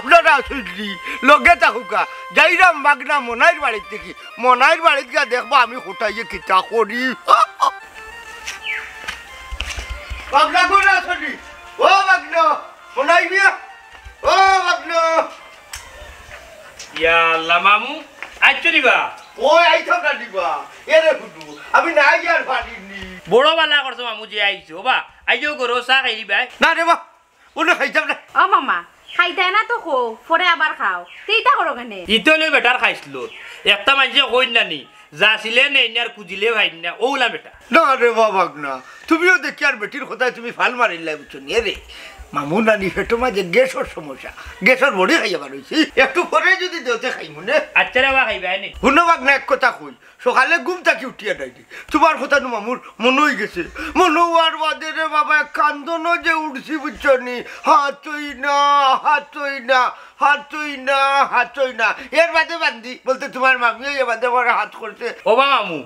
আপনারা শুনলি লগে থাকুকা যাইরাম বাগনা মনাইর বাড়ির থেকে মনাইর বাড়ির গিয়া দেখবো আমি কোথায় কিতা করি বাগনা কোন আসলি ও বাগনা মনাই মিয়া ও বাগনা ইয়া আল্লাহ মামু আইছো দিবা ও আইছো না দিবা এরে ফুটু আমি নাই আর পারিনি বড় বালা করছো মামু যে আইছো বা আইজো করো চা খাই দিবা না রে বা ওনে খাইতাম না ও মামা খাইতে না তো খো পরে আবার খাও সেইটা করো কেন ইতলে বেটার খাইছিল একটা মানুষে কই নানি যাছিলে নেইনার কুজিলে ভাই না ওলা বেটা না রে বাগনা তুমিও দেখি আর বেটির কোথায় তুমি ফাল মারিলাই বুঝছো নি রে মামু নানি পেটো মাঝে গ্যাসের সমস্যা গ্যাসের বড়ি খাইবার হয়েছি একটু পরে যদি দেওতে খাই মনে আচ্ছা রে বা খাইবা নি শুনো বাগনা এক কথা কই সকালে ঘুম থাকি উঠিয়া ডাইনি তোমার কথা নো মামুর মনে হয়ে গেছে মনে হওয়ার বাদে রে বাবা কান্দনও যে উঠছি বুঝছো নি হাতই না হাতই না হাতই না হাতই না এর বাদে বান্ধি বলতে তোমার মামিও এ বাদে আমার হাত করছে ও বা মামু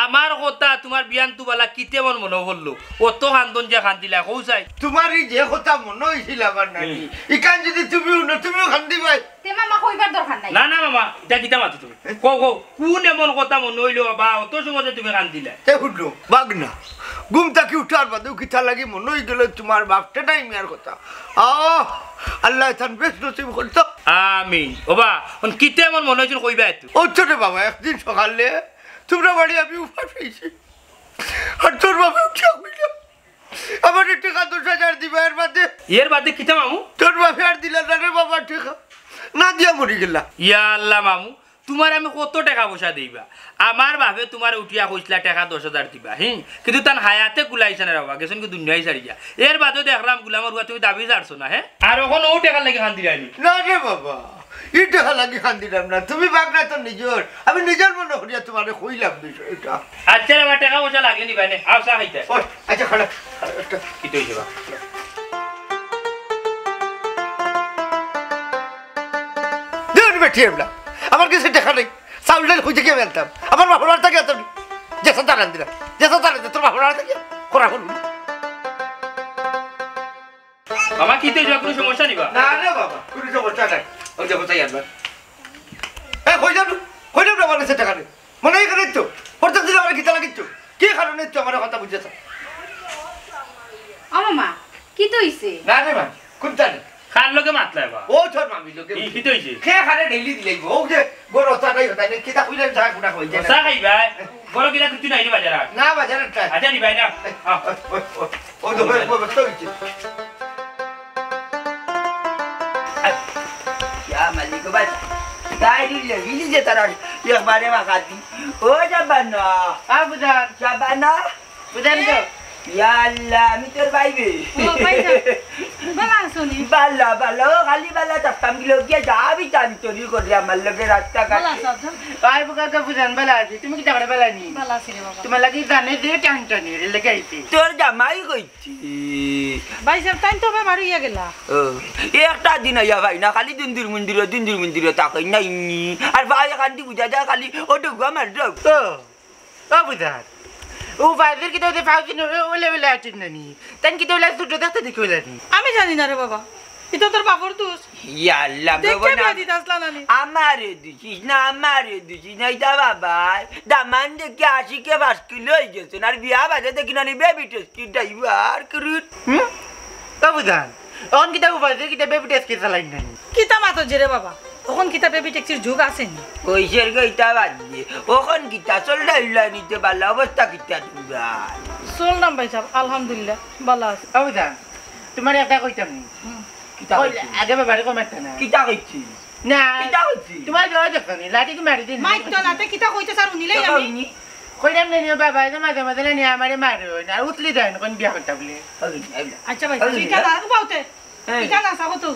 আমার কথা তোমার বিয়ান তুবালা কিতে মনে হলো অত কান্দন যে কান্দিলা কৌ চাই তোমারই যে কথা মনে হয়েছিল আমার নানি ইকান যদি তুমিও কান্দি পাই তে মামা কইবার দরকার নাই না না মামা এটা কিতা মাতো তুমি কও কও কোন এমন কথা মনে হইলো বা অত সময় তুমি কান্দিলা তে শুনলো বাগনা ঘুম থাকি উঠার বাদেও কিতা লাগি মনে হয়ে গেল তোমার বাপটা নাই মিয়ার কথা আল্লাহ তান বেশ নসিব করতো আমিন ওবা কিতে এমন মনে হয়েছিল কইবা এত ও ছোট বাবা একদিন সকালে তোমরা বাড়ি আমি উপাস হয়েছি আর তোর বাবা উঠে হইল আমার টাকা 10,000 দিবা এর বাদে কিতা মামু তোর বাপে আর দিলা না রে বাবা টাকা না দিয়া মরি গেলা ইয়া আল্লাহ মামু তোমার আমি কত টাকা পয়সা দিবা আমার ভাবে তোমার উঠিয়া কইছিলা টাকা 10,000 দিবা কিন্তু তান হায়াতে গুলাইছে না বাবা গেছেন কি দুনিয়ায় ছাড়িয়া এর বাদে দেখলাম গুলামর হুয়া তুমি দাবি ছাড়ছো না আর এখন ও টাকা লাগে খান দিলানি না রে বাবা এই টাকা লাগে খান দিলাম না তুমি বাগনা তো নিজের আমি নিজের মনে করিয়া তোমার কইলাম বিষয়টা আচ্ছা রে বা টাকা পয়সা লাগে নি বাইনে আও চা খাইতে আচ্ছা খাড়া কি তৈছে বা দেন বেঠিয়ে না আমার কাছে টাকা নেই চাউল ডাল খুঁজে গিয়ে ফেলতাম আমার বাপর বাড়ি থেকে এত যেসা তারান দিলাম যেসা তারান তোর বাপর বাড়ি থেকে করা করুন মামা কি তৈছে কোনো সমস্যা নিবা না রে বাবা কোনো সমস্যা নাই ওই যে কোথায় আনবার কই যাবো না আমার কাছে টাকা নেই মনে হয় কেন তো প্রত্যেক দিন আমার গীতা লাগিচ্ছ কি কারণে তো আমার কথা বুঝেছ ও মামা কি তো হইছে না রে ভাই কোনটা নেই খার লগে মাতলা বা ও তোর মামি লোকে কি তৈছে কে খারে ডেইলি দিলাই ও যে বড় ওটা নাই ওটা নেই কিতা কইলেন যা গুনা কই যায় চা খাইবা বড় কিনা কিছু নাই নি বাজার না বাজারে ট্রাই আচ্ছা নি ভাই না ও তো বড় হইছে Ya maligo ba? Dahil hindi je tarar yak bare makati. O Jabana. বুঝান Jabana. বুঝান তো Ya Allah, mitur baibe. ও পাইছা বালা শুনি Bala bala kali bala tak kamgilo kya jabi tan tori kor ya malloge rasta বালা ka. সব পাই বুকা কা বুঝান বালা আছে তুমি কি টাকা বালা নি বালা ছিল বাবা তোমার লাগি জানে দে টানটানি রে লেগে আইছি Tor jamai koichi. ভাই সাহেব তাই তো বাবা মারিয়া গেলা একটা দিন আইয়া ভাই না খালি দিনদির মন্দির তাকাই নাই আর ভাই কান্দি বুঝা যা খালি ওটা আমার যাও ও বুঝান ও বাইরের কি তো ফাউজি ওলে ওলে আছেন নানি তান কি তো ওলে দুটো দেখতে দেখি ওলে নি আমি জানি না রে বাবা এটা তোর বাপর দোষ ইয়াল্লা দেখে গবনা বিয়া দিতে আসলা নানি আমারে দিছিস না এটা বাবা দামান দেখে 80 কে 5 কিলো হয়ে গেছে আর বিয়া বাজে দেখি না বেবি টেস্ট কি ড্রাইভার করুট ও বুঝান অন কি তো বাইরের কি তো বেবি টেস্ট কি চালাই নানি কিতা মাতো জেরে বাবা তখন কিতা বেবি ট্যাক্সির যুগ আসেনি কইসের গইতা বাজে ওখন কিতা চলডা ইল্লা নিতে ভালো অবস্থা কিতা তুরা চললাম ভাই সাহেব আলহামদুলিল্লাহ ভালো আছে ও বুঝান তোমার একটা কইতাম নি কিতা আগে বাবারে কমাতে না কিতা কইছি না কিতা কইছি তোমার জয় দেখো নি লাঠি কি মারি দিন মাইক তো নাতে কিতা কইতে স্যার উনিলাই আমি কইলাম নি বাবা যে মাঝে মাঝে নি আমারে মারে না উতলি দেন কোন বিয়া করতে বলে আচ্ছা ভাই সাহেব এটা না বাউতে এটা না সাগো তো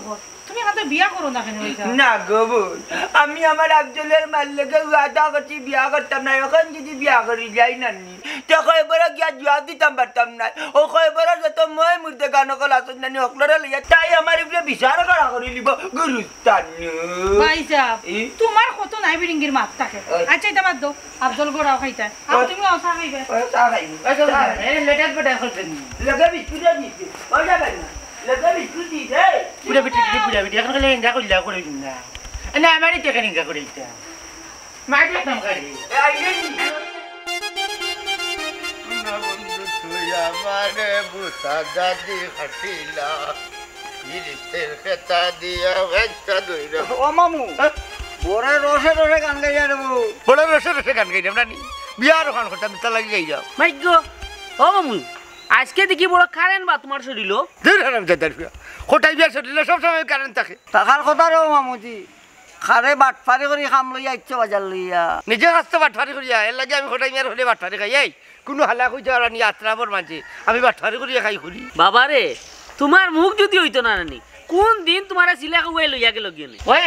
তুমি হাতে বিয়া করো না কেন ভাইসা না গো বোন আমি আমার আব্দুলের মাল্লেকে ওয়াদা করছি বিয়া করতাম না এখন যদি বিয়া করি যাই নানি তো কয় বড় গিয়া জবাব দিতাম পারতাম না ও কয় বড় যত মই মুর্দে গান কল আসন নানি অকলরে লইয়া তাই আমার উপরে বিচার করা করি লিব গুরুস্তান ভাই সাহেব তোমার কত নাই বিরিঙ্গির মাত থাকে আচ্ছা এটা বাদ দাও আব্দুল গোড়াও খাইতা আর তুমি অসা খাইবে ও চা খাই লেটার পড়া করতেন লগে বিস্কুট দিছি ও যাবেন না লাগা লিখুদি রে পুরা বেটি এখন গেলে এঙ্গা কইলা করে দিন না না আমারই টেকা এঙ্গা করে দিতা মাইক লাগতাম গাড়ি আইলে না বন্ধু তুই আমারে বুতা দাদি হাটিলা ইরিতের খেতা দিয়া ভেচ্চা দইরা ও মামু বড় রসে রসে গান গাইয়া দেবো বড় রসে রসে গান গাইলাম না নি বিয়ার ওখান করতাম তা লাগি গাই যাও মাইক গো ও মামু আজকে দেখি বড় কারেন্ট বা তোমার শরীর দূর হারাম জাদার ফিয়া খোটাই বিয়ার শরীরে সব সময় কারেন্ট থাকে টাকার কথা রে মামুজি খারে বাটফারি করি খাম লইয়া ইচ্ছে বাজার লইয়া নিজে কাজটা বাটফারি করিয়া এর লাগে আমি খোটাই মিয়ার হলে বাটফারি খাই এই কোনো হালা কইতে আর নি আত্রাবর মাঝে আমি বাটফারি করিয়া খাই করি বাবা রে তোমার মুখ যদি হইতো না নানি কোন দিন তোমার সিলা খুয়াই লইয়া গেল গিয়ে ওই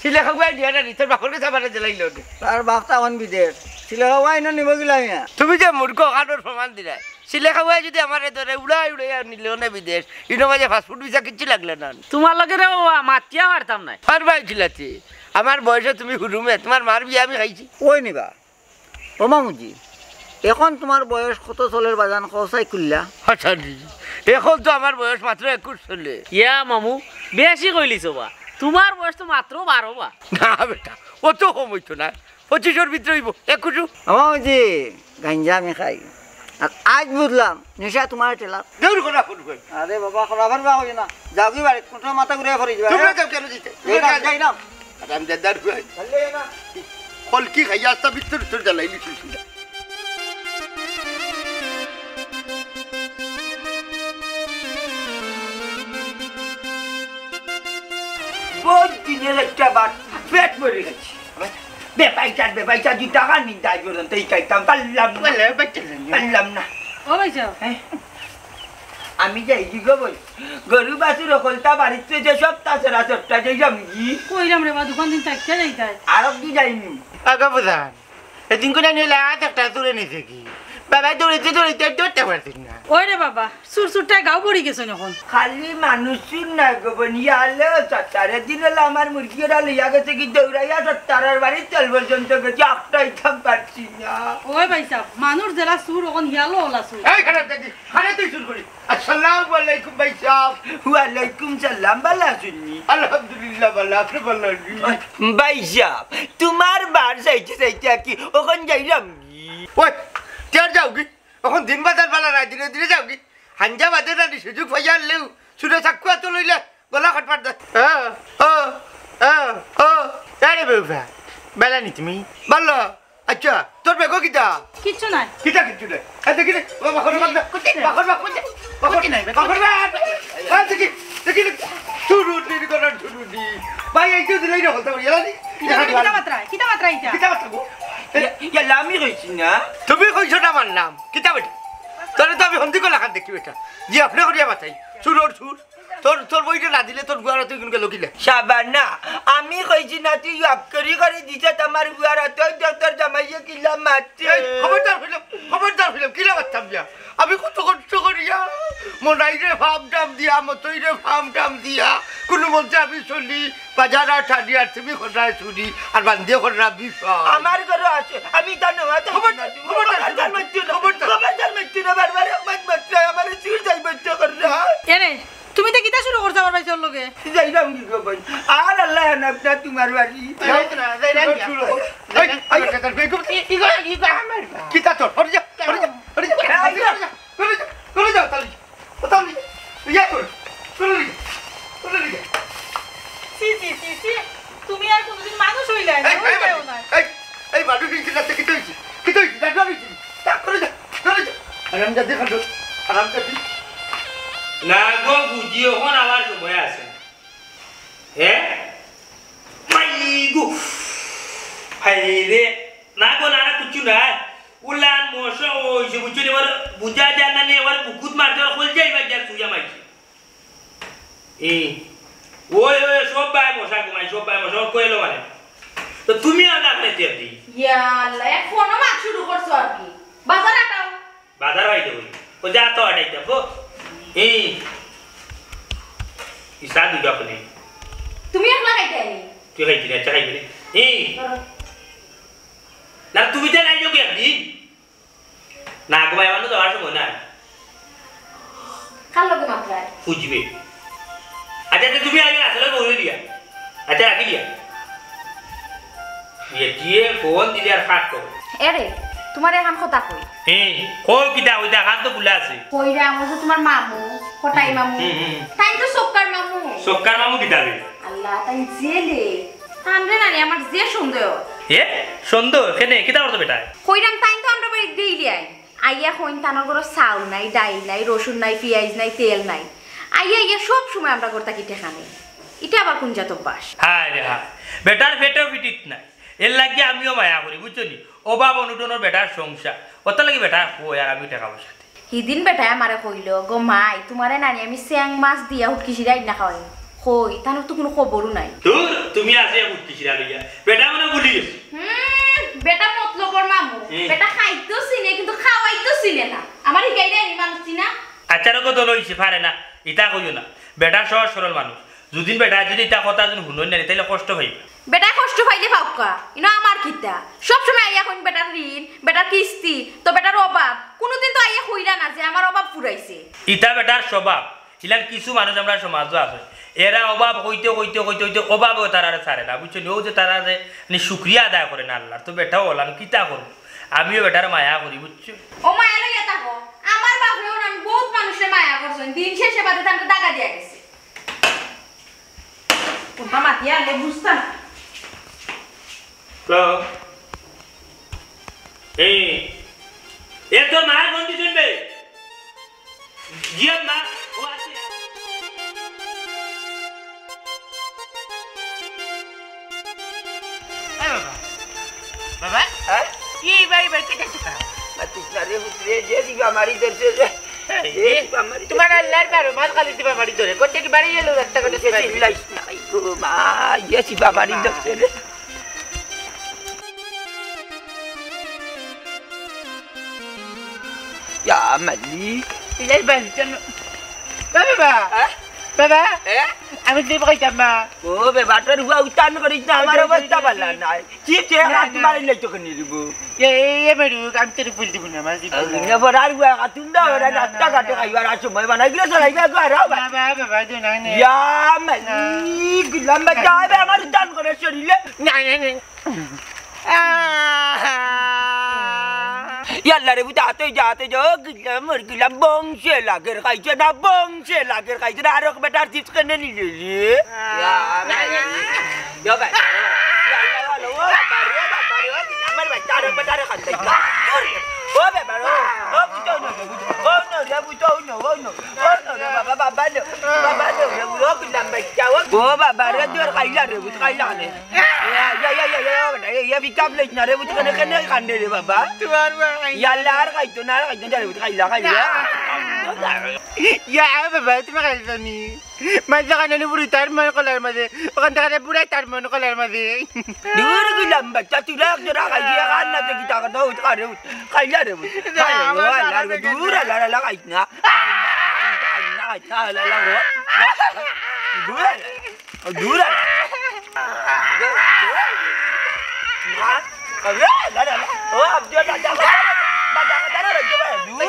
সিলে খাগুয়া দিয়া না তোর বাকর কাছে বারে জ্বালাইল তার বাপটা কোন বিদেশ ছিল হওয়াই না নিব গিলা তুমি যে মূর্খ কাঠোর প্রমাণ দিলা সিলে খাগুয়া যদি আমার ধরে উড়াই উড়াই নিল না বিদেশ ইনো মাঝে ফাস্টফুড ভিসা কিচ্ছু লাগলে না তোমার লগে রে বাবা মাতিয়া পারতাম না পারবাই ছিলাতে আমার বয়সে তুমি হুরুমে তোমার মার বিয়ে আমি খাইছি ওই নিবা ও মামুজি এখন তোমার বয়স কত চলের বাজান কসাই কুল্লা হাসান এখন তো আমার বয়স মাত্র 21 চলে ইয়া মামু বেশি কইলিছ বা তোমার বয়স তো মাত্র 12 বা না বেটা অত কম হইতো না 25-এর ভিতরে হইব 21 মামুজি গাঞ্জা আমি খাই আর আজ বুঝলাম নেশা তোমার টেলা দূর করা করবে আরে বাবা খরাবার বা হই না যাও কি বাড়ি কোন মাথা ঘুরে ফরি যাবা তোমরা কেন কেন দিতে যাই না আরাম দাদার ভাই চলে না কলকি খাইয়া আসতা ভিতর ভিতর জ্বালাইলি শুনছি বহুত দিনের একটা বাট পেট ভরে গেছে বেপাইচার 2 টাকা নিন তাই পর্যন্ত এই খাইতাম পারলাম না ও ভাই সাহেব আমি যাই কি গো বল গরু বাছুর কলতা বাড়িতে যে সব তাছাড়া সবটা যাই যামি কইলাম রে বা দোকান দিন থাকতে যাইতাই আর কি যাইনি আগা বুঝান এদিন করে নিলে একটা তুলে নিছে কি বাবা দৌড়িতে ধরতে পারছিস না ওই রে বাবা সুরসুরটাই গাও পড়ি গেছে এখন খালি মানুষের না গো বনিয়ালে সত্তারের দিন হলো আমার মুরগিরা লইয়া গেছে কি দৌড়াইয়া সত্তারের বাড়ি চল পর্যন্ত গেছে একটাই থাম পারছি না ওই ভাই সাহেব মানুষ জেলা সুর এখন হিয়ালো ওলা সুর এই খারাপ দেখি খারাপ তুই শুরু করি আসসালামু আলাইকুম ভাই সাহেব ওয়ালাইকুম সালাম বালা শুনি আলহামদুলিল্লাহ ভালো আপনি ভালো ভাই সাহেব তোমার বার যাইতে কি ওখান যাইলাম ওই তের যাও কি এখন দিন বাজার পালা নাই দিনে দিনে যাও কি হাঞ্জা বাদে না সুযোগ পাইয়া আনলেও সুরে চাকু এত লইলে গলা খটপাট দে আরে বেউফা বেলা নি তুমি ভালো আচ্ছা তোর বেগো কিটা কিচ্ছু নাই কিটা কিচ্ছু নাই দেখি রে বাখর দেখি শুরুটি করার শুরুটি ভাই এই তো দিলাই না বলতে পারি কিতা মাত্রা ইটা কিটা বাতাবো আমি কইছি না তুমি কইছো না আমার নাম কিতা বেটা তোর তো আমি হন্দি কলা খান দেখি বেটা জি আপনি করিয়া বাতাই সুর তোর বইটা না দিলে তোর গুয়ারা তুই কোনকে লকিলে শাবানা আমি কইছি না তুই অক্ষরি করে দিছে তোমার গুয়ারা তুই ডক্টর জামাইয়ে কিলা মারছে খবরদার ফিল্ম কিলা বাতাম যা আমি কত কষ্ট করিয়া মনাইরে ফার্ম টাম দিয়া মতইরে ফার্ম টাম দিয়া কোনো মধ্যে আমি চলি বাজার ঠাডি আর তুমি খোঁড়ায় চুরি আর বান্ধিয়ে খোঁড়া বিষয় আমার ঘরে আছে আমি জানো খবরদার বারবার আমার চুর যাই বাচ্চা করে এরে তুমি তো কিতা শুরু করছ আমার ভাইসর লগে যাইলাম কি গো ভাই আর আল্লাহ নামটা তোমার বাড়ি কিতা তোর তুমি আর কোনদিন মানুষ হইলাই না এই মানুষ আরাম না গো বুঝি ওখান আমার সময় আছে হ্যাঁ মাই গো রে না গো না কিছু না উলান মশা ওই সে বুঝছি এবার বুঝা যায় না এবার বুকুত মারতে খোল যাই বাজার সুজা মাইছি ওই সব ভাই মশা ঘুমাই সব ভাই মশা কইলো মানে তো তুমি আর না করে দি ইয়া আল্লাহ এখনো মাছ শুরু করছো আর কি বাজার আটাও বাজার বাইতে বলি ও যা তো আটাই যাবো ইসা দুটো আপনি তুমি একলা খাইতে আনি তুই খাইবি না চাইবি না তুমি তো নাই যোগ একদিন না ঘুমাই মানুষ তো আসবো না খাল লগে মাত্রায় খুঁজবে আচ্ছা তুমি আগে আসলে বলে দিয়া আচ্ছা রাখি দিয়া দিয়ে ফোন দিলে আর কাট করো এরে তোমার এখন কথা কই কই কিটা ওইটা কান তো ভুলে আছে কইরা আমার যে তোমার মামু কটাই মামু তাই তো সক্কার মামু কিটা রে আল্লাহ তাই জেলে তানরে নানি আমার যে সন্দেহ সুন্দর কেনে কিটা করতে বেটা কইরাম তাই তো আমরা বাড়ি দেইলি আইয়া কইন তানোর ঘরে চাউল নাই ডাইল নাই রসুন নাই পেঁয়াজ নাই তেল নাই আইয়া সব সময় আমরা করতা কি ঠেকানে এটা আবার কোন জাত অভ্যাস হায় রে হায় বেটার পেটেও ফিটিত নাই এর লাগে আমিও মায়া করি বুঝছো নি অভাব অনুটনের বেটার সংসার ওটা লাগি বেটা কই আর আমি টাকা পয়সা হিদিন বেটায় আমারে কইল গো মাই তোমারে নানি আমি স্যাং মাছ দিয়া উটকিসিরাই না খাওয়াই কই তানোর তো কোনো খবরও নাই দূর তুমি আসে উঠকিছিরা লইয়া বেটা মনে ভুলি গেছে বেটা মতলবর মামু বেটা খাইতো চিনে কিন্তু খাওয়াইতো চিনে না আমার হিগাই দেয় নি মানুষ চিনা আচ্ছা রকম দল হইছে পারে না ইটা কইও না বেটা সহজ সরল মানুষ যদিন বেটা যদি ইটা কথা যদি শুনুন না তাইলে কষ্ট পাইবে বেটা কষ্ট পাইলে পাউকা ইনো আমার কিতা সব সময় আইয়া কইন বেটার ঋণ বেটার কিস্তি তো বেটার অভাব কোনোদিন তো আইয়া কইরা না যে আমার অভাব পুরাইছে ইটা বেটার স্বভাব ইলান কিছু মানুষ আমরা সমাজও আছে এরা অভাব হইতে হইতে হইতে হইতে অভাবও তারা ছাড়ে না বুঝছো ও যে তারা যে শুক্রিয়া আদায় করে না আল্লাহর তো বেটাও হলাম কিতা করবো আমিও বেটার মায়া করি বুঝছো ও মায়া লইয়া থাকো আমার বাপেও না বহুত মানুষের মায়া করছেন দিন শেষে বাদে তাকে টাকা দিয়া গেছে কোনটা মাতিয়া আলে বুঝতা না তো এ তোর মায়ের বন্ধু শুনবে জিয়াম না ও আছে বাবা এই বাড়ি বাড়িতে গেছো মাতিসনারে হুতরে যে দিবা মারি ধরছে রে তোমার আল্লাহর বারো মাল খালি দিবা বাড়ি ধরে কোথা কি বাড়ি এলো রাস্তা করে চিল্লাইস নাই গো মা ইয়ে দিবা মারি ধরছে রে ইয়া মালিক ইলাই বাড়ি চলো বাবা বাবা আমি দেব কইতাম মা ও বেবাটার হুয়া উতান করিস না আমার অবস্থা ভালো নাই কি যে হাত মারি নাই তোকে নিয়ে দিব এ মেরু আমি তোর ফুল দিব না মাঝি নেবার আর হুয়া কাতুন্দা ওরা নাস্তা কাটে খাইবার আর সময় বানাই গেলে চলাইবে গো আর বাবা বাবা দে না না ইয়া মালিক লম্বা যাবে আমার উতান করে শরীরে না না না ইয়াল্লা রে বুঝাতে যাতে যো মর গিলাম বংশে লাগের খাইছে না বংশে লাগের খাইছে না আর বেটার চিপস কেনে নিলে রে আমার বাচ্চা আর বেটার খাইছে ও বেবার ও বুঝো না ও নো রে বুঝো নো ও নো রে বাবা বাবা নো রে বুঝো গিলাম বাচ্চা ও বাবা রে দর খাইলা রে বুঝ খাইলা রে ইয়া বিকাম লইছ না রে বুঝ কেনে কেনে কান্দে রে বাবা তোমার ইয়াল্লা আর খাইতো না আর খাইতো রে বুঝ খাইলা খাইলা ইয়া বাবা তুমি খাইছনি মাঝে কানে পুরি তার মন কলার মাঝে ওখান থেকে পুরা তার মন কলার মাঝে দূর গিলাম বাচ্চা তুই রাখ জরা খাইয়া কান্না তে কিটা কথা উঠ করে খাইলা রে বুঝ দূর আলা খাইছ না দূর ও আব্দুল দাদা দাদা দূর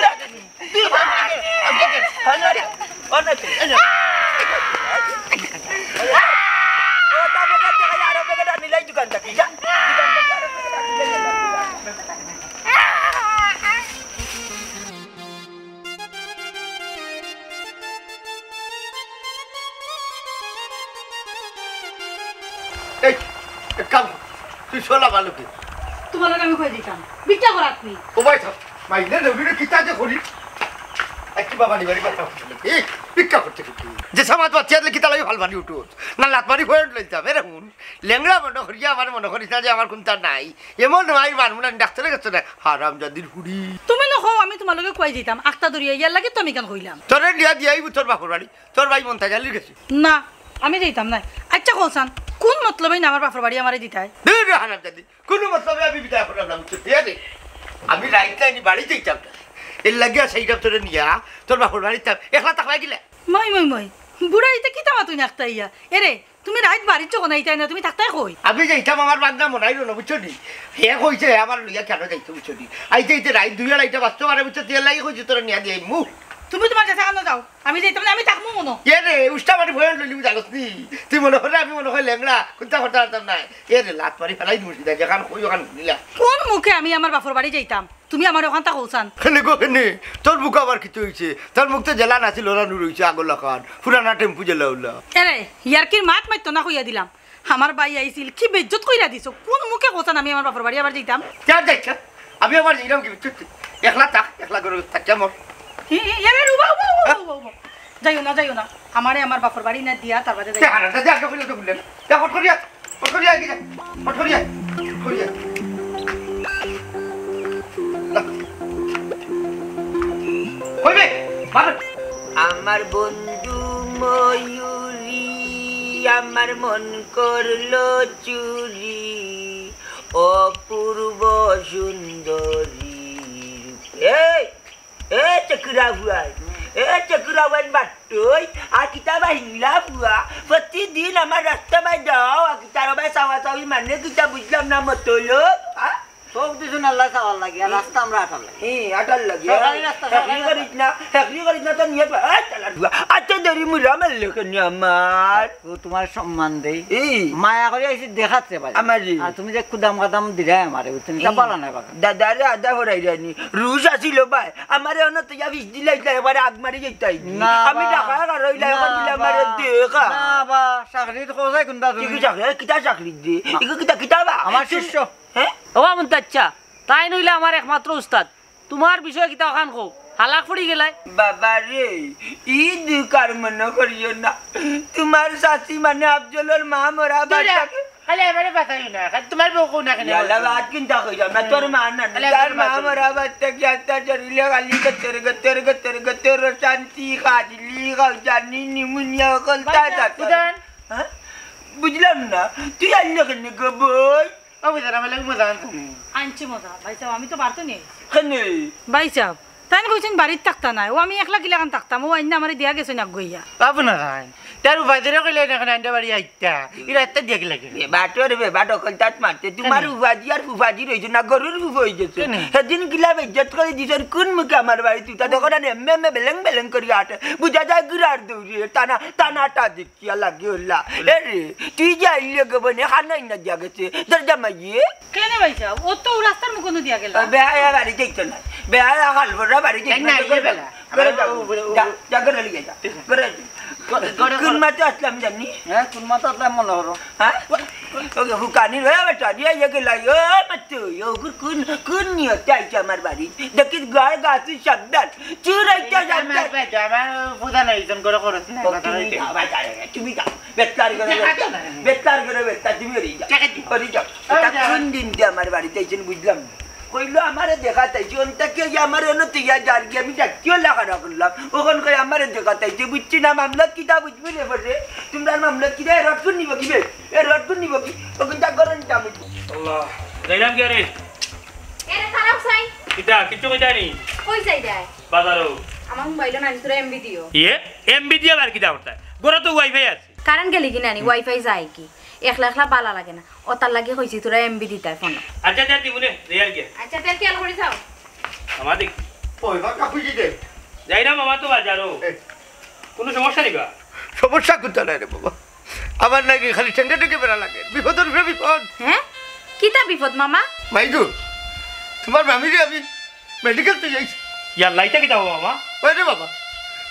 তুই শোলা ভালো কি তোমার আমি কই দিতাম বিটা করাত নি ও ভাই থাক মাইলে নবীরে কিতা যে করি একটি বাবা নিবারি কথা এই পিক্কা করতে কি যে সমাজ বাচ্চাদের কিতা লাগি ভাল বানি উঠো না লাত মারি ফয়েন্ট লইতাম এরে হুন লেংড়া মনে করিয়া আমার মনে করিস না যে আমার কোনটা নাই এমন নয় মানব না ডাক্তারের কাছে না হারাম জাদির হুড়ি তুমি নখো আমি তোমালকে কই দিতাম আখতা দরিয়া ইয়ার লাগে তুমি কেন কইলাম তোরে দিয়া দিয়াই তোর বাপর বাড়ি তোর ভাই মন তাজালি গেছে না আমি দিতাম না আচ্ছা কলসান কোন মতলবে না আমার বাপর বাড়ি আমারে দিতাই দূর হারাম জাদি কোনো মতলবে আমি বিদায় করলাম না তো ঠিক আছে আমি রাইট লাইনি বাড়ি যাইতাম এর লাগিয়া সেইটা তোরে নিয়া তোর বাপর বাড়িতে একলা তাকলাই গিলা মই বুড়াইতে কি তামা তুই নাকতা ইয়া এরে তুমি রাইত বাড়ির চোখ নাইতাই না তুমি থাকতাই কই আমি যাইতাম আমার বাগনা মনাইল না বুঝছো নি হে কইছে আমার লইয়া কেন যাইতো বুঝছো নি আইতে রাইত দুই আড়াইটা বাঁচতে পারে বুঝছো তেল লাগি কইছে তোরা নিয়া দিয়ে মু তুমি তোমার কাছে কেন যাও আমি যাইতাম না আমি থাকবো মনো এ রে উষ্টা মারি ভয় লইলি জানোস নি তুই মনে হলে আমি মনে হয় লেংড়া কোনটা কথা আনতাম না এ রে লাত মারি ফেলাই দিবি যেখান কই ওখান নিলা কোন মুখে আমি আমার বাপর বাড়ি যাইতাম তুমি আমার ওখান তা কৌসান খেলে গো কেনে তোর বুক আবার কিছু হয়েছে তোর মুখ তো জেলা নাছিল ওরা নুর হয়েছে আগলা খান পুরানা টেম্পু জেলা উল্লা এরে ইয়ারকির মাত মাইতো না কইয়া দিলাম আমার বাই আইছিল কি বেজ্জত কইরা দিছো কোন মুখে কৌসান আমি আমার বাপর বাড়ি আবার যাইতাম কেন যাইছা আমি আবার যাইলাম কি একলা থাক একলা করে থাকছে আমার এরে রুবা যাইও না আমারে আমার বাপর বাড়ি না দিয়া তার বাদে যাই হারাটা যা কে বলে তো বললেন যা ফট করিয়া কি যা ফট করিয়া কইবে মার আমার বন্ধু ময়ূরী আমার মন করলো চুরি অপূর্ব সুন্দরী চকুরা বুয়াই চকুরা বুয়াই বাট্টই আর কিতাবা হিংলা বুয়া প্রতিদিন আমার রাস্তা বাই যাও আর কিতার বাই চাওয়া চাওয়ি মানে কিতা বুঝলাম না মতলো সব কিছু আল্লাহ চাওয়ার লাগে আর রাস্তা আমরা আটাল লাগে আটাল লাগে সরকারি রাস্তা, চাকরি করিস না তো নিয়ে আচ্ছা দেরি মুরা মেললে কেন আমার তোমার সম্মান দেই এই মায়া করে এসে দেখাচ্ছে পারে আমারই। আর তুমি যে কুদাম কাদাম দিলে আমারে তুমি তা পালা না বাবা দাদারে আদা ভরাই রানি রুশ আসিল ভাই আমার অন্য তো যা বিশ দিলে এবারে আগ মারি যাইতাই না আমি ঢাকা রইলা এখন দিলে আমার দেখা না বা চাকরির কোথায় কোনটা কি তুমি চাকরি কিতা চাকরি দি কিতা বা আমার শিষ্য হ্যাঁ ও আমন তাচ্চা তাই নইলে আমার একমাত্র উস্তাদ তোমার বিষয়ে কিতা ওখান কো হালাক পড়ি গেলাই বাবা রে ঈদ কার মনে করিও না তোমার শাশি মানে আফজলের মা মরা বাচ্চাকে খালি এবারে বাতাই না খালি তোমার বউ কোন না কেন याला बात किंता कइजा मैं तोर मान ना तार मा मरा बच्चा की आता जरिले गाली गत्तर शांती खाजली गावजानी निमुनिया कलता जाता हां बुझलाम ना तू आल्ले कने गबोय ও বুঝারা মানে মজান আনছি মজা ভাই সাহেব আমি তো বাড়তো নেই কনে ভাই সাহেব তাই কইছেন বাড়ির থাকতা নাই ও আমি একলা কিলাখান থাকতাম ও আইনা আমারে দিয়া গেছে না গইয়া বাবু না খান তার উপাধিরে কইলে না খান আন্ডা বাড়ি আইতা ইরা এত দেখ লাগে ए बाटो रे बाटो कलतात मारते तुम्हार उबाजी और फुफाजी रहिছো না গরুর ফুফ হই গেছে সেদিন কিলা বেজ্জত করে দিছর কোন মুখে আমার বাড়ি তুই তা দেখো না এমএ বেলেং করি আটে বুঝা যায় গুরার দৌড়ি টানাটা দেখি লাগে ওলা এ রে তুই যাইলে গবনে খানাই না দিয়া গেছে দরজা মাইয়ে কেন ভাই সাহেব ও তো রাস্তার মুখ কোন দিয়া গেল বেহায়া বাড়ি যাইতো না বেহায়া হালবরা বাড়ি যাইতো না করে যাও যা করে লিয়ে যা করে কোন মাতে আসলাম জানি হ্যাঁ কোন মাথা আসলে মনে হলো হ্যাঁ ওকে হুকানি রয়ে বেটা দিয়ে ইয়ে লাই ও মাত্র ও কোন নিয়ে চাইছে আমার বাড়ি দেখি গায়ে গাছি শব্দান চুরাইতে শব্দান আমার বুঝা নাই জন করে করছ না তুমি যাও বেতার করে বেতা তুমি রি যাও কোন দিন দিয়ে আমার বাড়িতে আইছেন বুঝলাম কইলো আমারে দেখাতাইছি অন্তাকে আমারে নতে ইয়া যার কি আমি ডাকিও লাগা রাখলাম ওখান কই আমারে দেখাতাইছে বুঝছি না মামলা কিটা বুঝবি রে বড়ে তোমরা মামলা কিটা রড কোন নিব কি বে এ রড কোন নিব কি ওখান যা করেন আমি আল্লাহ যাইলাম কি রে এরে খারাপ সাই কিটা কিচ্ছু কই জানি কই যাই যায় বাজারও আমার মোবাইল না তোরা এমবি দিও এমবি দিয়া আর কিটা করতে গোরা তো ওয়াইফাই আছে কারণ গেলি কি নানি ওয়াইফাই যায় কি একলা বালা লাগে না ও তার লাগে কইছি তোরা এমবি দিতাই ফোন আচ্ছা যা দিবুনে রিয়াল কে আচ্ছা তেল খেয়াল করে যাও আমার দেখ পয়বা কাপুজি দে যাই না মামা তো বাজারও কোনো সমস্যা নেই বা সমস্যা কোথায় নাই রে বাবা আমার নাকি খালি ঠেঙ্গে ঠেঙ্গে বেড়া লাগে বিপদের উপরে বিপদ হ্যাঁ কিতা বিপদ মামা মাইগু তোমার মামিরে আমি মেডিকেল তো যাইছি ইয়ার লাইটা কিটা হবো মামা ওই রে বাবা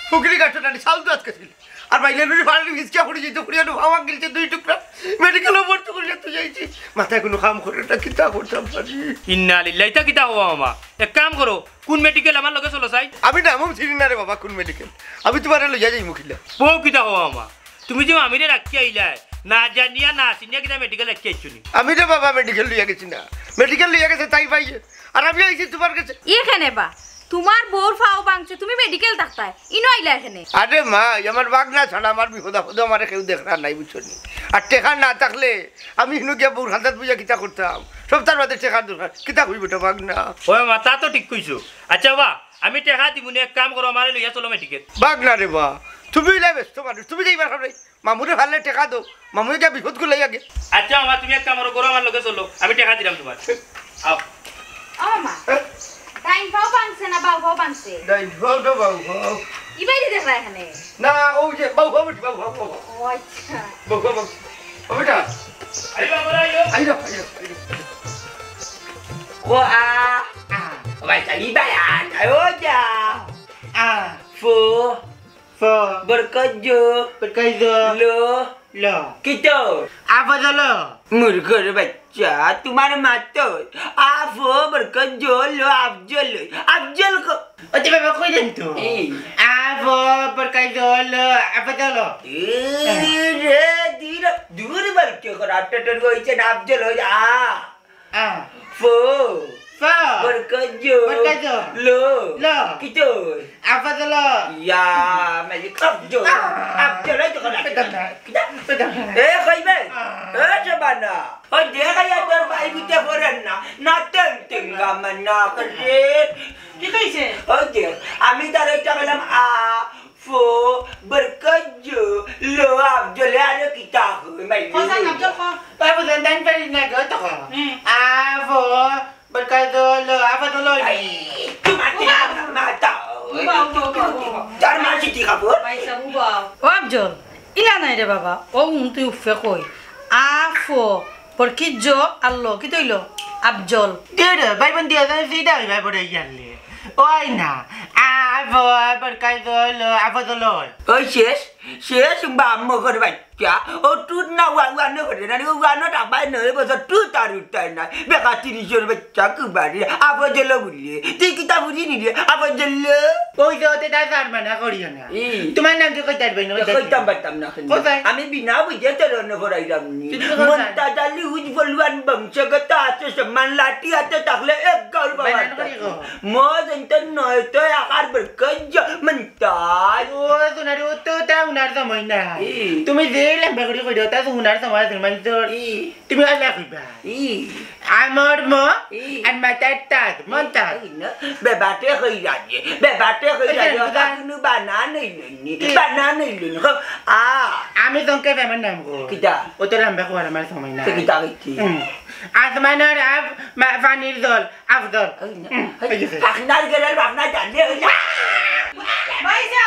ফুকরি কাঠটানি চাল তো আজকে ছিল আর বাইলে নুরি ফাড়ি ভিজকা পড়ে যেত পুরিয়ানো হাওয়া গিলছে 2 টুকরা মেডিকেলে ভর্তি করে যেতে যাইছি মাথায় কোনো কাম করে না কিতা করতাম পারি ইন্না লিল্লাহি তা কিটা হবো মামা এক কাম করো কোন মেডিকেল আমার লগে চলো চাই আমি নামও চিনি না রে বাবা কোন মেডিকেল আমি তোমার লইয়া যাই মুখিলা বউ কিটা হবো মামা তুমি যে মামিরে রাখি আইলাই না জানিয়া না চিনিয়া কিটা মেডিকেল রাখি আইছুনি আমি রে বাবা মেডিকেল লইয়া গেছি না মেডিকেল লইয়া গেছে তাই ভাই আর আমি আইছি তোমার কাছে এখানে বা তোমার বউর ফাও বাংছে তুমি মেডিকেল ডাক্তার ইনো আইলা এখানে আরে মা আমার বাগনা ছাড়া আমার বিপদ আপদ আমার কেউ দেখা নাই বুঝছো নি আর টেকা না থাকলে আমি হিনু গিয়া বউর হাতাত বুঝা কিতা করতাম সব তার বাদে টেকার দরকার কিতা হইব তো বাগনা ওই মা তা তো ঠিক কইছো আচ্ছা বা আমি টেকা দিমুনি এক কাম করো আমারে লইয়া চলো মেডিকেল বাগনা রে বা তুমি লাই ব্যস্ত মানুষ তুমি যাইবার খাবে মামুরে ভালে টেকা দাও মামুরে গিয়া বিপদ গুলাই আগে আচ্ছা মামা তুমি এক কাম করো আমার লগে চলো আমি টেকা দিলাম তোমার আও ও মা টাইম ফাও বাংছে না বাউ ফাও বাংছে দাই ভাও দাও ভাও ইবাইরে দেখলা এখানে না ওই যে বাবু বাবু বাবু বাবু ও আচ্ছা বাবু বাবু বেটা আইবা বড় আইও আইরো Cô mày chạy đi bay à, trời ơi cha. Phô Phô berkerja berkerja lo lo. kita. Apa tu lo? Mereka dah baca tu mana mata. Phô berkerja lo Abjal ke? Oh tiba tiba kau dan tu. Apa berkerja lo? Apa tu lo? Tidak dua berkerja kerana tergoi je Abjal lo ya. Phô Phô berkerja Berkerja lo kita. Apa tu lo? Ya, mày kerja. Abjal itu kerana kita. Betul. Kau ini, macam mana? Oh dia kaya terbaik kita corona. Naten tinggal mana kerja. কি কইছে Oh dia, kami tarik dalam Phô berkerja lo Abjal ada kita. খোঁজা আব্দুল খ Apa tu dan pergi nak tu? Apa berkerja lo? Apa tu lo? Cuma tidak mata. Jangan masih tiga pun. পাইছা বুবা ও আব্দুল ইলা নাই রে বাবা ও তুই উফে কই আফো পর কি জো আল্লো কি তইলো Abdul Dia, baik pun dia tak sedar baik pada yang le. Oh ina, apa berkerja lo? Apa tu lo? Oh sis mbak mau kau baca. Oh tu nak wan kau dah. Nanti wan tak baik nih. Pasal tu taruh tanah. Berkati di sana baca ke bari. Apa jelah boleh. Ti kita boleh ni dia. Apa jelah. Oh itu tidak sadar mana kau dia na. Tu mana tu kau tak baik nak. Kau tambah nak. Kami bina boleh terus nak kau dah ni. Mentah dali ujuluan bangsa kata seseman lati atau tak le kau bawa. Mau enten noi tu akar berkerja mentah. Oh tu nari tu tahu nari sama ina. Tu mesti lah berkerja kau dah tahu nari sama tu macam tu mesti lah kau bah. Amor mo, an mata tat, monta. Bebate kerja. Aku nu banana ini. Banana ini. Ami tu ke mana nama kau? Kita. Oh tu lah berkerja mana sama ina. Kita itu. Asmana Arab, Fanil Zol, Afdol. Baknar gelar baknar jadi. ভাইজা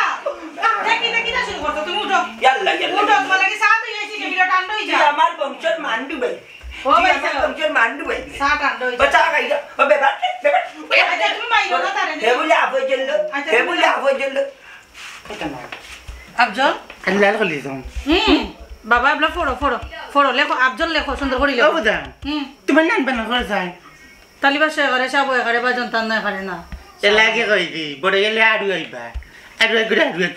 দেখি না শুরু করতে তুমি উঠো Yalla. উঠো তোমার লাগে সাথ হই যাইছে ভিডিও টান্ড হই Dia যা amar bangsa mandu bay. ও Dia ভাইজা amar bangsa mandu bay. সাথ টান্ড হই যা Baca kaya. Bebat. আচ্ছা তুমি মাইরো না তারে He boleh apa jelo. He boleh apa jelo. Abdul Anda lah kau lihat. বাবা এবলা ফড়ো লেখো আব্দুল লেখো সুন্দর করে লেখো Oh betul. Tu mana mana kau say? তালিবা সে করে সাবো এখানে বাজন তান না এখানে না Lagi kau ini, boleh yang lihat dua iba. Aduh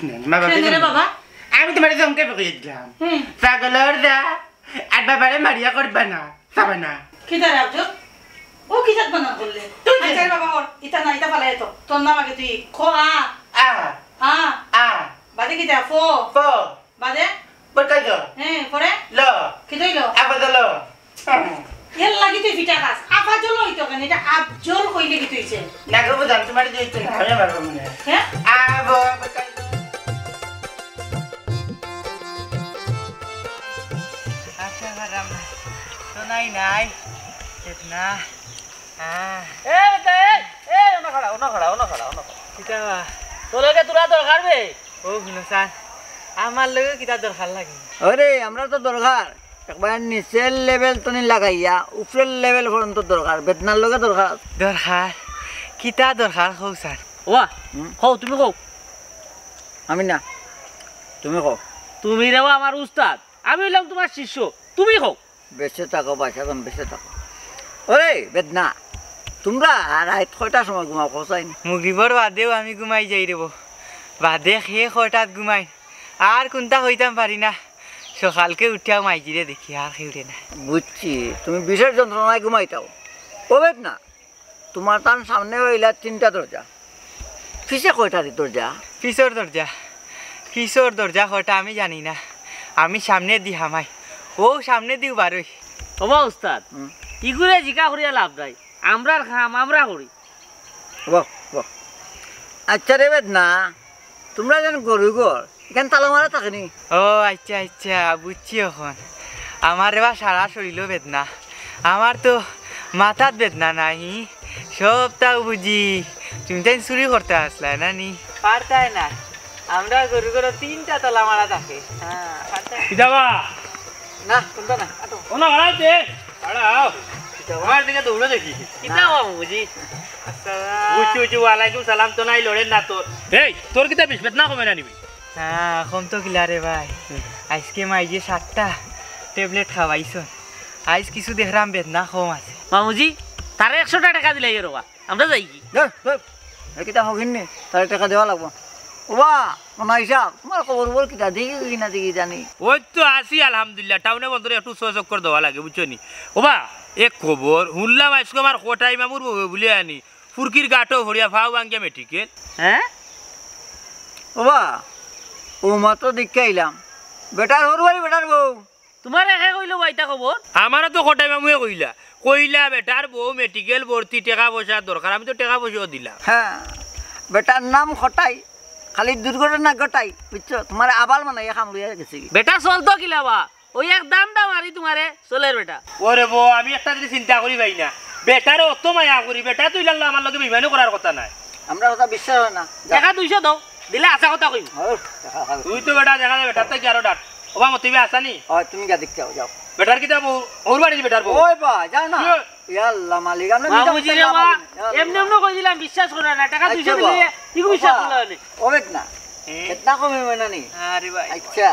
ni. Mama কেন রে বাবা Aku tu mana songke pakai Islam. Sagalor dah. Ad bapa dia Maria korbana. Sabana. কি দাঁড়া আব্দুল ও কি জাত বানা বললে আচ্ছা বাবা ওর ইতা না ইতা ফালাই তো তোর নাম আগে তুই খো বাদে কি দা ফো Fo. বাদে Berkerja. পরে Lo. কি তইলো Apa tu lo? এর লাগি তুই ফিটা খাস আফাজল হইতো কেন এটা আফজল কইলে কি তুইছে Nak kau betul tu mana dia itu. Hanya baru mana. হ্যাঁ Apa berkerja? Apa haram? Tu nai. Kitna. betul. Ona khada. Kita lah. তোলকে তোরা দরকার বে Oh binasan. Amal lagi kita dorhal lagi. আরে আমরা তো দরকার একবার নিচের লেভেল তো নি লাগাইয়া উপরের লেভেল পর্যন্ত দরকার বেতনার লগে দরকার Dorhal. Kita dorhal khusan. ওয়া কও তুমি কও আমি না তুমি কও তুমি রেও আমার উস্তাদ আমি হইলাম তোমার শিষ্য তুমি কও বেঁচে থাকো বাচ্চা তুমি বেঁচে থাকো ওরে বেদনা তোমরা রাত কয়টার সময় ঘুমাও খোঁচাই মুগরিবর বাদেও আমি ঘুমাই যাই দেব বাদে খেয়ে কটাত ঘুমাই আর কোনটা হইতাম পারি না সকালকে উঠিয়াও মাইজিরে দেখি আর খেয়ে উঠে না বুঝছি তুমি বিষের যন্ত্রণায় ঘুমাইতাও ও বেদনা তোমার তার সামনে হইলা 3টা দরজা পিছে কয়টা দরজা কিশোর দরজা কটা আমি জানি না আমি সামনে দি হামাই ও সামনে দিও বারোই ওবা উস্তাদ ইগুরে জিকা করিয়া লাভ নাই আমরার খাম আমরা করি বাহ আচ্ছা রে বেদনা তোমরা যেন গরু ঘর এখানে তালা মারা থাকেনি ও আচ্ছা বুঝছি এখন আমার এবার সারা শরীর বেদনা আমার তো মাথার বেদনা নাই সবটাও বুঝি তুমি তাই চুরি করতে আসলে না নি পারতাই না আমরা গরু গরু 3টা তলা মারা থাকে হ্যাঁ কিতাবা না কোনটা না আটো ওনা হারাতে হারাও আমার দিকে দৌড়ে দেখি কিতা মামুজি উঁচু উঁচু ওয়ালাইকুম সালাম তো নাই লড়েন না তোর এই তোর কিতা বিস্বেত না কমে না নিবি হ্যাঁ এখন তো কিলা রে ভাই আজকে মাইজে 7টা ট্যাবলেট খাওয়াইছ আজ কিছু দেখলাম বেদনা কম আছে মামুজি তারে 100 টাকা দিলে রবা আমরা যাই কি কিতা হকিননি তার টাকা দেওয়া লাগবো ওবা মনে হিসাব তোমার খবর বল কিতা দেখি কিনা দেখি জানি ওই তো আসি আলহামদুলিল্লাহ টাউনে বন্ধুরে একটু সহযোগ করে দেওয়া লাগে বুঝছো নি ওবা এক খবর শুনলাম আজকে আমার কোটাই মামুর বলে আনি ফুরকির গাটো হরিয়া ভাও ভাঙ্গিয়া মেটিকেল হ্যাঁ ওবা ও মাত্র দেখে আইলাম বেটার হর বাড়ি বেটার বউ তোমার একে কইলো বাইতা খবর আমারও তো কোটাই মামুয়ে কইলা কইলা বেটার বউ মেডিকেল ভর্তি টাকা পয়সা দরকার আমি তো টাকা পয়সাও দিলাম হ্যাঁ বেটার নাম খটাই খালি দুর্ঘটনা ঘটাই বুঝছো তোমার আবাল মানে খাম লইয়া গেছে বেটা চল তো কিলাবা ওই এক দাম দাম আরি তোমারে চলের বেটা ওরে বউ আমি একটা যদি চিন্তা করি ভাই না বেটারে অত মায়া করি বেটা তুই লাগলো আমার লগে বিমানও করার কথা নাই আমরা কথা বিশ্বাস হয় না টাকা 200 দাও দিলে আশা কথা কইম তুই তো বেটা দেখা যায় বেটার থেকে আরো ডাট ওবা মতিবে আসানি হয় তুমি গা দেখতে যাও বেটার কিতা বউ ওর বাড়ি বেটার বউ ওই বা যাও না ইয়াল্লা মালিক আমরা মামুজি রে মা এমনি এমনি কই দিলাম বিশ্বাস করে না টাকা 200 দিলে কি বিশ্বাস করলে ওবেক না কিতনা কমে মানে নি আরে ভাই আচ্ছা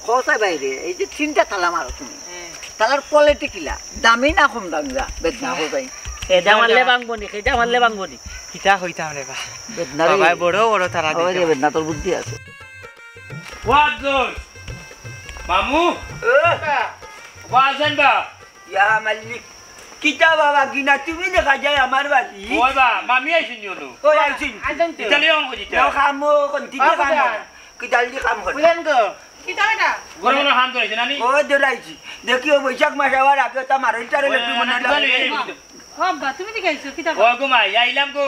কোথায় বাইরে এই যে 3টা তালা মারো তুমি তালার কোয়ালিটি কিলা দামি না কম দামি যা বেদনা হো ভাই এটা মারলে ভাঙবনি এটা মারলে ভাঙবনি কিতা হইতাম রে ভাই বেদনা রে ভাই বড় বড় তারা ওই দিতে রে বেদনা তোর বুদ্ধি আছে ওয়াজল মামু ওয়াজন বা ইয়া মালিক কিতা বাবা কিনা তুমি দেখা যায় আমার বাড়ি ওই বা মামি আইছিন নিও ওই আইছিন ইতালিয়ান কইতা নাও খামো কন্টিনিউ খামো কিতা দি কাম কর বুঝেন গো কিতা বেটা গরম হান কইছে নানি ও দরাইছি দেখিও বৈশাখ মাস আবার আগে তা মারইটারে লটু মনে লাগে ও আব্বা তুমি দেখে আইছো কিতা ও গো মাই আইলাম গো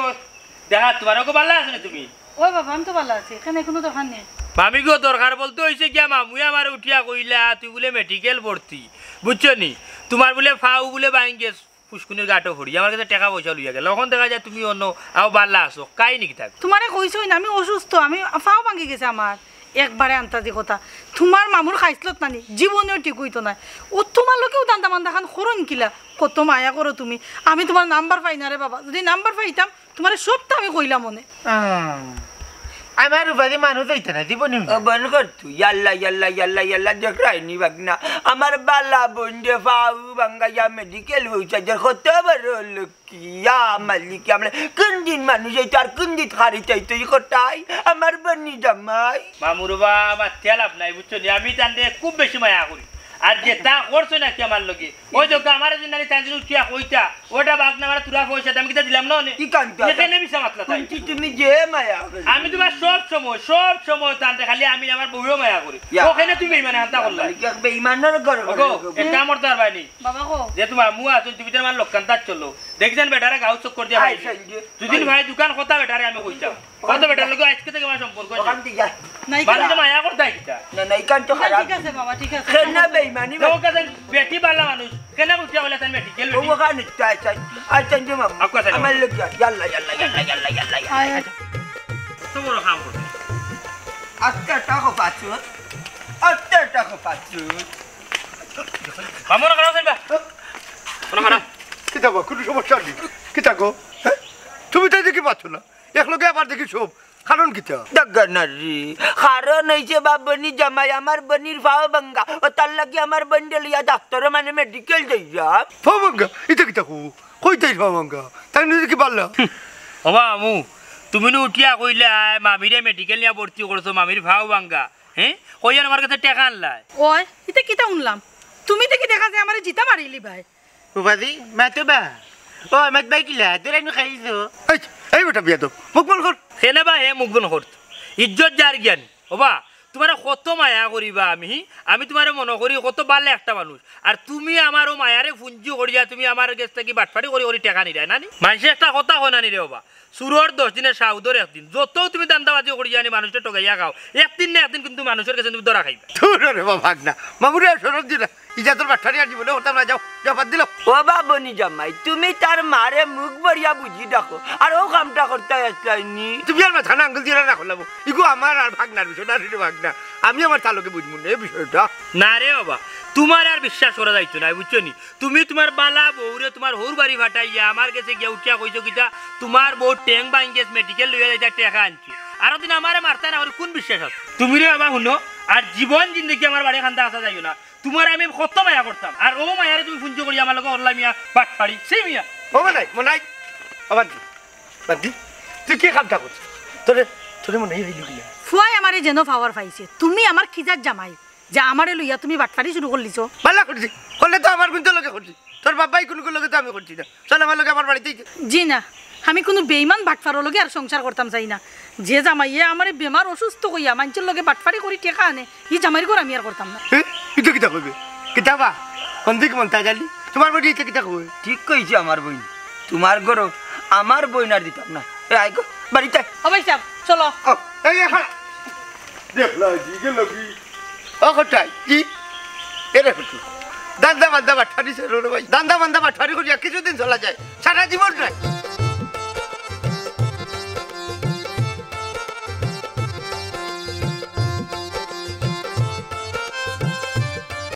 দেখা তোমার গো ভালো আছে না তুমি ওই বাবা আমি তো ভালো আছি এখানে কোনো দোকান নেই মামি গো দরকার বলতে হইছে কি মামুই আমার উঠিয়া কইলা তুই বলে মেডিকেল ভর্তি বুঝছো নি তোমার বলে ফাউ বলে বাইঙ্গে পুষ্কুনির গাটো ভরি আমার কাছে টাকা পয়সা লইয়া গেল এখন দেখা যায় তুমি অন্য আও বাল্লা আসো কাই নাকি থাক তোমারে কইছই না আমি অসুস্থ আমি ফাও ভাঙি গেছে আমার একবারে আন্তাজি কথা তোমার মামুর খাইছিলত নানি জীবনেও ঠিক হইতো না ও তোমার লোকেও দান্দা মান্দা খান খরণ কিলা কত মায়া করো তুমি আমি তোমার নাম্বার পাই না রে বাবা যদি নাম্বার পাইতাম তোমার সবটা আমি কইলাম মনে আমার উপাধি মানুষ হইতো না জীবনে বন কর তুই ইয়াল্লা ইয়াল্লা ইয়াল্লা ইয়াল্লা দেখ রাইনি বাগনা আমার বালা বন্ধে ফাউ বাঙ্গাইয়া মেডিকেল হইছে যে কত বড় লকিয়া মালিক আমরা কোন দিন মানুষ এই তার কোন দিন খারি চাই তুই কোটাই আমার বনি জামাই মামুর বা আমার তেল আপনাই বুঝছো নি আমি তান্ডে খুব বেশি মায়া করি আর যে তা করছো নাকি আমার লগে ওই তো আমার জিন্দানি তাই উঠিয়া কইতা ওটা বাগনা আমার তুরা পয়সা আমি কিটা দিলাম না কি কান্তা এখানে বিছা মাতলা তাই তুমি যে মায়া আমি তোমার সব সময় তান্ডে খালি আমি আমার বউও মায়া করি ওখানে তুমি মানে হান্তা করলা বেঈমানের ঘর ওগো এটা আমার তার বাইনি বাবা কো যে তোমার মুয়া আছে তুমি তার মান লোকান তার চলো দেখছেন বেটারে গাউ চক করে দিয়া ভাই দুদিন ভাই দোকান কথা বেটারে আমি কইতাম কত বেটার লগে আজকে থেকে আমার সম্পর্ক আছে ওখান থেকে যা নাই বাড়িতে মায়া করতে কিটা না না ইকান তো খারাপ ঠিক আছে বাবা ঠিক আছে কেন বেঈমানি তো কাছে বেটি বালা মানুষ কেন উঠিয়া বলে তাই বেটি গেল ও ওখানে চাই চাই আচ্ছা যে মামা আপকা সালাম। আমার লোক ইয়াল্লা ইয়াল্লা ইয়াল্লা ইয়াল্লা ইয়াল্লা আয় আয়। তো বড় কাম করতে আচ্ছা টাকা পাচ্ছো আচ্ছা টাকা পাচ্ছো মামুর খারাপ হইবা কোন খারাপ কিতা গো কোনো সমস্যা নেই কিতা গো হ্যাঁ? তুমি তাই দেখি পাচ্ছ না এক লোকে আবার দেখি সব কারণ কিতা দগনারি কারণ হইছে বাবনি জামাই আমার বনির ফাও বাঙ্গা ও তার লাগি আমার বন্ডে লিয়া ডাক্তার মানে মেডিকেল যাইয়া ফাওয়াঙ্গা এটা কিতা কো কইতাই ফাওয়াঙ্গা তাই নিজে কি পারলা ও মামু তুমি নি উঠিয়া কইলা মামিরে মেডিকেল নিয়া ভর্তি করছো মামির ভাও ভাঙ্গা হ্যাঁ কইয়া আমার কাছে টাকা আনলাই ওই এটা কিতা শুনলাম তুমি দেখি দেখা যায় আমারে জিতা মারিলি ভাই উপাধি মাতো বা ও মাত বাই কিলা তোরা নি খাইছো এই এই বেটা বিয়া তো মুখ বল কর সেনে বা হে মুখবন করত ইজ্জত যার জ্ঞান ওবা তোমার কত মায়া করিবা আমি তোমার মনে করি কত বাড়লে একটা মানুষ আর তুমি আমারও মায়ারে ফুঞ্জি করিয়া তুমি আমার কাছ থেকে বাটফাটি করি করি টাকা নিরাই নানি মানুষের একটা কথা হয় না নিরে বাবা সুরর 10 দিনের সাউদর একদিন যত তুমি দান্দাবাজি করিয়া আনি মানুষটা টকাইয়া খাও একদিন না একদিন কিন্তু মানুষের কাছে তুমি ধরা খাইবা তোর রে বাবা ভাগনা মামুরে সরব দিলা ইজা তোর বাচ্চারি আর জীবনে হতাম না, যাও যাও বাদ দিল। ও বাবনি জামাই তুমি তার মারে মুখ বড়িয়া বুঝি দেখো আর ও কামটা করতে আসলাইনি। তুমি আর মাথা না আঙ্গুল দিয়ে না করলাম, ইগো আমার আর ভাগনার বিষয় না, ভাগনা আমি আমার তালুকে বুঝবো না এই বিষয়টা। না রে বাবা, তোমার আর বিশ্বাস করা যাইতো না, বুঝছো নি? তুমি তোমার বালা বউরে তোমার হোর বাড়ি ফাটাইয়া আমার কাছে গিয়া উঠিয়া কইছো কিতা তোমার বউ ট্যাং বাইঙ্গেস মেডিকেল লইয়া যাইতা টাকা আনছি, আরো দিন আমারে মারতে না, কোন বিশ্বাস আছে? তুমি রে বাবা শুনো, আর জীবন জিন্দগি আমার বাড়ি খান্তা আসা যাইও না। তোমার আমি কত মায়া করতাম, আর ও মায়ারে তুমি ফুঞ্জ করি আমার লগে অনলাই মিয়া বাট ফাড়ি সেই মিয়া। ও মনাই মনাই বাদি বাদি, তুই কি কামটা করছিস? তোরে তোরে মনে হইল কি? ফুয়াই আমারে যেন পাওয়ার পাইছে, তুমি আমার খিজার জামাই যে আমারে লইয়া তুমি বাটফারি শুরু করলিছো। ভালো করছি, করলে তো আমার কিন্তু লগে করছি, তোর বাবাই কোনো লগে তো আমি করছি না। চল আমার লগে আমার বাড়িতেই। জি না, আমি কোনো বেইমান বাটফারোর লগে আর সংসার করতাম চাই না। যে জামাইয়ে আমার বেমার অসুস্থ কইয়া মানুষের লগে বাটফারি করি টেকা আনে, এই জামাইয়ের ঘর আমি আর করতাম না। এটা কিতা কইবে? কিতাবা সন্দিক মনতা জালি তোমার বাড়ি এটা কিতা কইবে? ঠিক কইছে আমার বই, তোমার ঘর আমার বই না দিতাম না। এ আইগো বাড়িতে অবৈ সাহেব চলো। এই এখন দেখলা জি গেল কি ও কোথায় কি এরে হতো দান্দা বান্দা বাঠারি সে রে ভাই, দান্দা বান্দা বাঠারি করিয়া কিছুদিন চলা যায়, সারা জীবন নাই।